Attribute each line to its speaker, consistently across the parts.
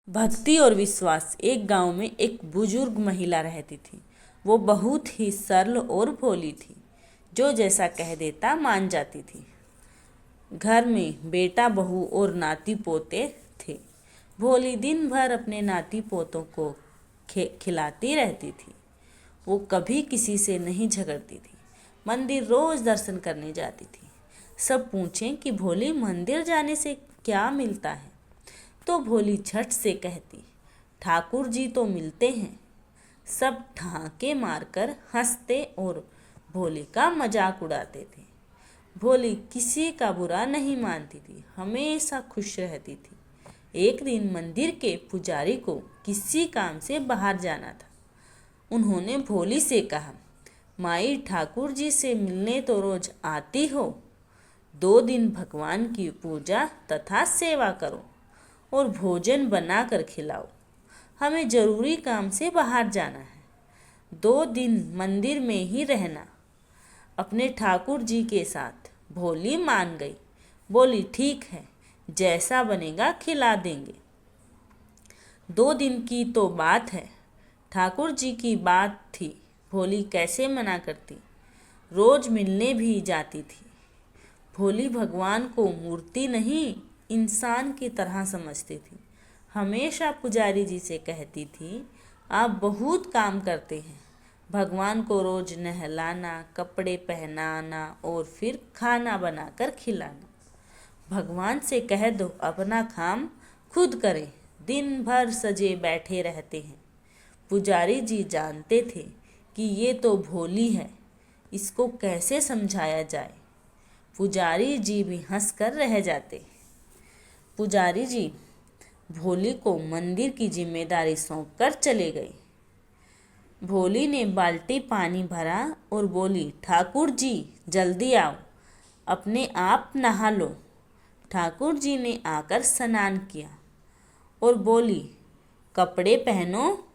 Speaker 1: भक्ति और विश्वास। एक गांव में एक बुजुर्ग महिला रहती थी। वो बहुत ही सरल और भोली थी, जो जैसा कह देता मान जाती थी। घर में बेटा बहू और नाती पोते थे। भोली दिन भर अपने नाती पोतों को खिलाती रहती थी। वो कभी किसी से नहीं झगड़ती थी। मंदिर रोज दर्शन करने जाती थी। सब पूछें कि भोली मंदिर जाने से क्या मिलता है, तो भोली झट से कहती, ठाकुर जी तो मिलते हैं। सब ठहाके मारकर हंसते और भोली का मजाक उड़ाते थे। भोली किसी का बुरा नहीं मानती थी, हमेशा खुश रहती थी। एक दिन मंदिर के पुजारी को किसी काम से बाहर जाना था। उन्होंने भोली से कहा, माई ठाकुर जी से मिलने तो रोज आती हो, 2 दिन भगवान की पूजा तथा सेवा करो और भोजन बनाकर खिलाओ। हमें जरूरी काम से बाहर जाना है, 2 दिन मंदिर में ही रहना अपने ठाकुर जी के साथ। भोली मान गई, बोली ठीक है, जैसा बनेगा खिला देंगे। 2 दिन की तो बात है, ठाकुर जी की बात थी, भोली कैसे मना करती। रोज मिलने भी जाती थी। भोली भगवान को मूर्ति नहीं, इंसान की तरह समझती थी। हमेशा पुजारी जी से कहती थी, आप बहुत काम करते हैं, भगवान को रोज नहलाना, कपड़े पहनाना और फिर खाना बनाकर खिलाना। भगवान से कह दो अपना काम खुद करें, दिन भर सजे बैठे रहते हैं। पुजारी जी जानते थे कि ये तो भोली है, इसको कैसे समझाया जाए। पुजारी जी भी हंसकर रह जाते। पुजारी जी भोली को मंदिर की जिम्मेदारी सौंपकर चले गए। भोली ने बाल्टी पानी भरा और बोली, ठाकुर जी जल्दी आओ, अपने आप नहा लो। ठाकुर जी ने आकर स्नान किया और बोली, कपड़े पहनो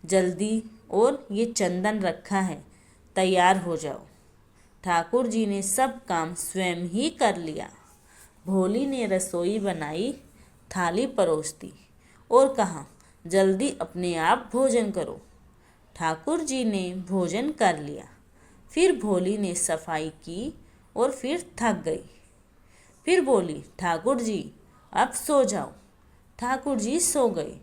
Speaker 1: जल्दी, और ये चंदन रखा है, तैयार हो जाओ। ठाकुर जी ने सब काम स्वयं ही कर लिया। भोली ने रसोई बनाई, थाली परोस दी और कहा, जल्दी अपने आप भोजन करो। ठाकुर जी ने भोजन कर लिया। फिर भोली ने सफाई की और फिर थक गई। फिर बोली, ठाकुर जी अब सो जाओ। ठाकुर जी सो गए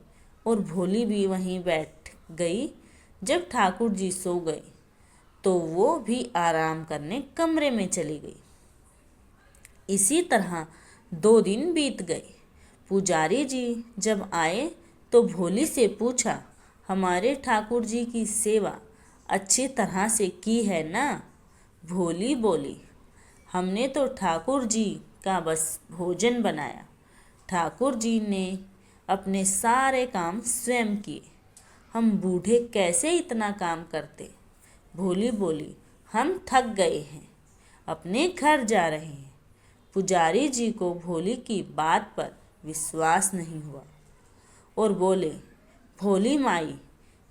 Speaker 1: और भोली भी वहीं बैठ गई। जब ठाकुर जी सो गए तो वो भी आराम करने कमरे में चली गई। इसी तरह 2 दिन बीत गए। पुजारी जी जब आए तो भोली से पूछा, हमारे ठाकुर जी की सेवा अच्छी तरह से की है ना। भोली बोली, हमने तो ठाकुर जी का बस भोजन बनाया, ठाकुर जी ने अपने सारे काम स्वयं किए, हम बूढ़े कैसे इतना काम करते। भोली बोली, हम थक गए हैं, अपने घर जा रहे हैं। पुजारी जी को भोली की बात पर विश्वास नहीं हुआ और बोले, भोली माई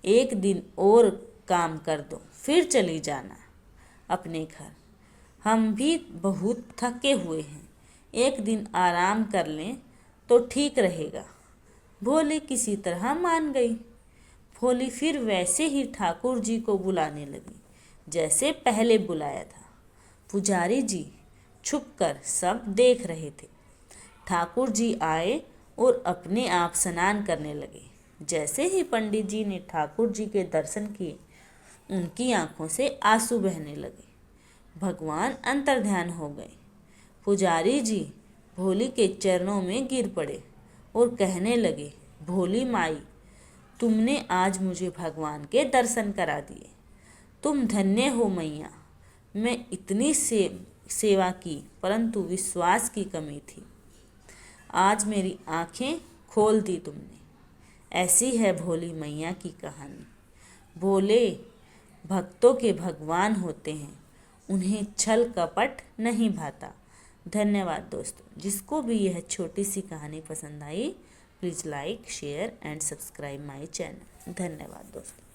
Speaker 1: एक दिन और काम कर दो, फिर चली जाना अपने घर, हम भी बहुत थके हुए हैं, एक दिन आराम कर लें तो ठीक रहेगा। भोली किसी तरह मान गई। भोली फिर वैसे ही ठाकुर जी को बुलाने लगी, जैसे पहले बुलाया था। पुजारी जी छुपकर सब देख रहे थे। ठाकुर जी आए और अपने आप स्नान करने लगे। जैसे ही पंडित जी ने ठाकुर जी के दर्शन किए, उनकी आंखों से आंसू बहने लगे। भगवान अंतर्ध्यान हो गए। पुजारी जी भोली के चरणों में गिर पड़े और कहने लगे, भोली माई तुमने आज मुझे भगवान के दर्शन करा दिए, तुम धन्य हो मैया। मैं इतनी सेवा की, परंतु विश्वास की कमी थी, आज मेरी आंखें खोल दी तुमने। ऐसी है भोली मैया की कहानी। भोले भक्तों के भगवान होते हैं, उन्हें छल कपट नहीं भाता। धन्यवाद दोस्तों। जिसको भी यह छोटी सी कहानी पसंद आई, please like share and subscribe my channel. धन्यवाद दोस्तों।